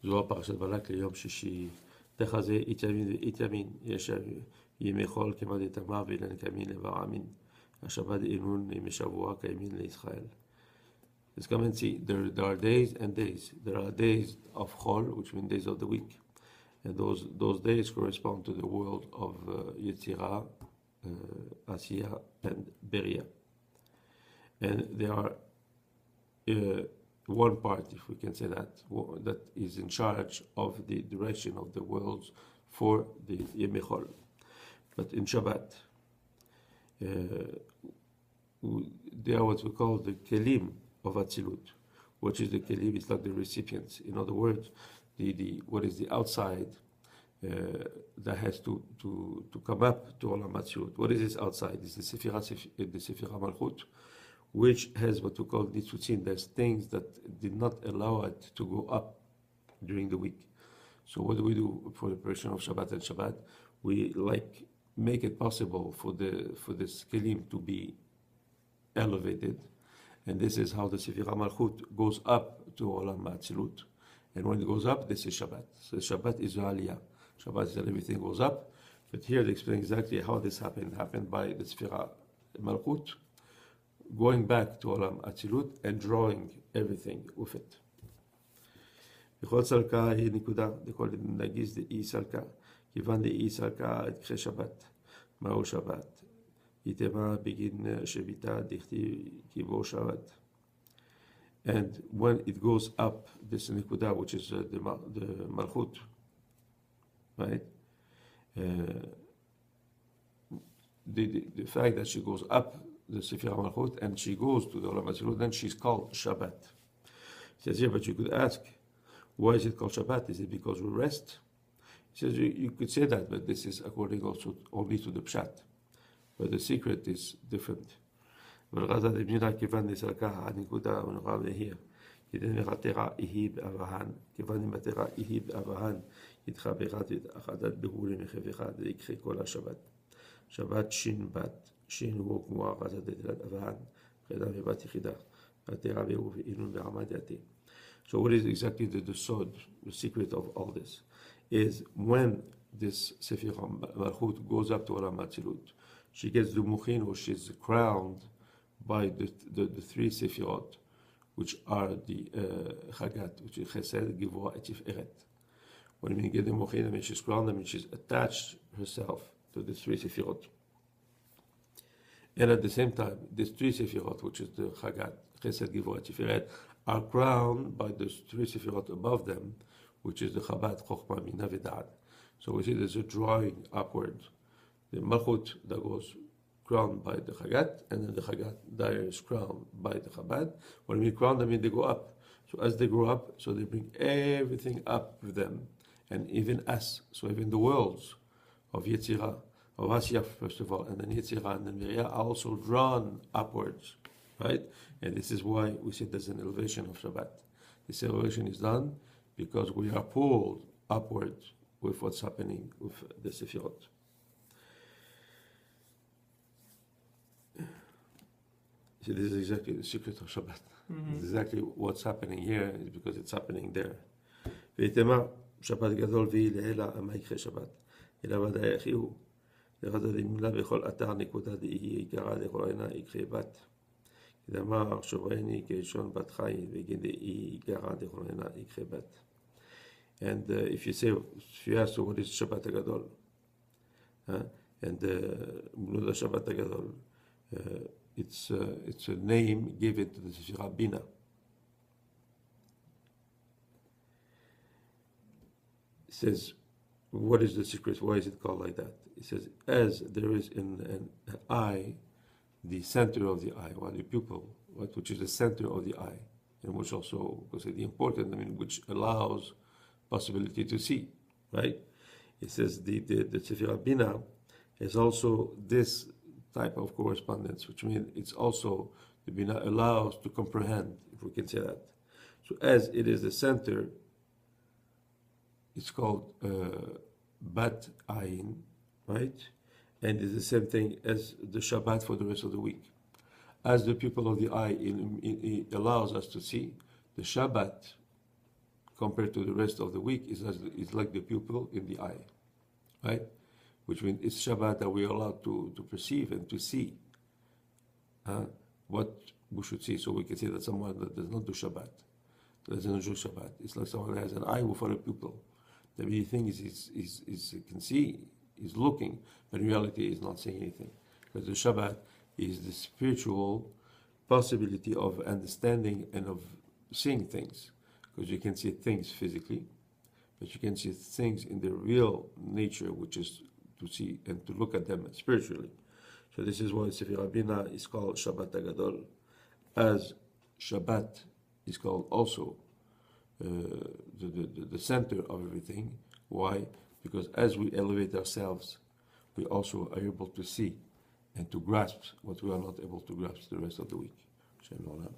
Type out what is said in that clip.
זוהר פרשת בלק ליום שישי, תחזה איתמין ואיתמין, ישב ימי חול כמד איתמר ואילן כמין לברעמין, השבת אינון ימי שבוע כימין לישראל. Let's come and see, there are days and days. There are days of Chol, which mean days of the week. And those days correspond to the world of Yetzirah, Asiya, and Beria. And there are one part, if we can say that, that is in charge of the direction of the worlds for the Yemei Chol. But in Shabbat, they are what we call the Kelim of Atzilut, which is the Kelim, it's like the recipients. In other words, the what is the outside that has to come up to Olam Atzilut. What is this outside? It's the Sefirah Malchut, which has what we call Nitzutzin. There's things that did not allow it to go up during the week. So what do we do for the preparation of Shabbat and Shabbat? We make it possible for this Kelim to be elevated. And this is how the Sefirah Malchut goes up to Olam Atzilut. And when it goes up, this is Shabbat. So Shabbat is Aliyah. Shabbat is that everything goes up. But here they explain exactly how this happened. It happened by the Sefirah Malchut, going back to Olam Atzilut and drawing everything with it. בכל סלקה היא נקודה, לכל נגיס דאי סלקה, כיוון דאי סלקה את קחי שבת. מהו שבת? יתמה בגין שביתה דכתיב כיבו שבת. And when it goes up, this nikuda, which is the malchut, right? The fact that she goes up the Sefirah Malchut and she goes to the Olam Atzilut, then she's called Shabbat. He says here, but you could ask, why is it called Shabbat? Is it because we rest? He says you could say that, but this is according also only to the Pshat. But the secret is different. ולרזה דבנינה כיוון נסלקה הנקודה ונורא להיר. כדן מרתרה יהי באבהן, כיוון נמתרה יהי באבהן, יתחברת ואחדת בהול מחבך ויקחי כל השבת. שבת שין בת, שין הוא כמו הרזה דתלת אבהן, חדה ובת יחידה, ותרה והוא ואינון ועמד יתי. So what is exactly the sod, the secret of all this, is when this Sefirah Malchut goes up to Olam Atzilut, she gets the Mukhin, or she's crowned by the three Sefirot, which are the Chagat, which is Chesed, Givua, et Tiferet. When we get the Mukhin, I mean she's crowned, I mean she's attached herself to the three Sefirot. And at the same time, these three Sefirot, which is the Chagat, Chesed, Givua, et Tiferet, are crowned by the three Sefirot above them, which is the Chabad, Chokhmah, Mina, V'Da'at. So we see there's a drawing upward. The Malchut that goes crowned by the Chagat, and then the Chagat that is crowned by the Chabad. When we crown them, I mean they go up. So as they grow up, so they bring everything up with them, and even us. So even the worlds of Yetzirah, of Asiya first of all, and then Yetzirah, and then Beria are also drawn upwards, right? And this is why we say there's an elevation of Shabbat. This elevation is done because we are pulled upwards with what's happening with the Sefirot. See, this is exactly the secret of Shabbat. This is exactly what's happening here is because it's happening there. ויתמה שבת גדול והיא להלה אמה יקחה שבת. אלא ודאי אחי הוא. לרדת דמילה בכל אתר נקודה דהי עיקרה לכל עינה יקחה בת. כדאמר שובעני כלשון בת חי וגיד דהי עיקרה לכל עינה יקחה בת. And if you ask what is Shabbat HaGadol, and Mnuda Shabbat HaGadol, it's a name given to the Sefirah Bina. It says, what is the secret? Why is it called like that? It says, as there is in an eye, the center of the eye, or the pupil, which is the center of the eye, and which also, because the important, which allows possibility to see, right? It says the Sefirah Bina is also this type of correspondence, which means it's also the Bina allows to comprehend, if we can say that. So as it is the center, it's called Bat Ayin, right? And it's the same thing as the Shabbat for the rest of the week. As the pupil of the eye it allows us to see, the Shabbat compared to the rest of the week is like the pupil in the eye, right? Which means it's Shabbat that we are allowed to perceive and to see what we should see. So we can say that someone that does not do Shabbat, doesn't do Shabbat, it's like someone that has an eye without a pupil. The very thing is can see, is looking, but in reality is not saying anything. Because the Shabbat is the spiritual possibility of understanding and of seeing things. Because you can see things physically, but you can see things in their real nature, which is to see and to look at them spiritually. So this is why Sefer Bina is called Shabbat HaGadol, as Shabbat is called also the center of everything. Why? Because as we elevate ourselves, we also are able to see and to grasp what we are not able to grasp the rest of the week. Amen.